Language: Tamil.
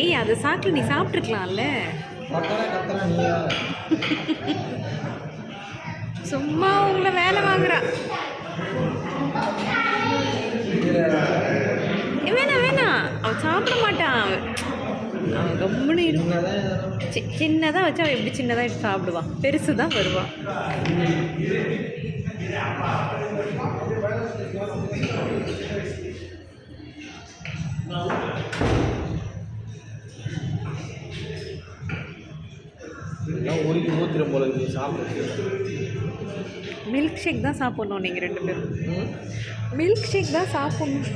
ஏய், அது சாப்பிட்டு நீ சாப்பிட்ருக்கலாம்ல. சும்மா உங்களை வேலை வாங்குறா. வேணாம் வேணாம், அவன் சாப்பிட மாட்டான். அவன் கம்முன்னு சின்னதாக வச்சு அவன் எப்படி சின்னதாக எடுத்து சாப்பிடுவான், பெருசு தான் வருவான். மில்க் ஷேக் தான் சாப்பிட்ணும் நீங்கள் 2 பேரும். மில்க் ஷேக் தான் சாப்பிட்ணும்.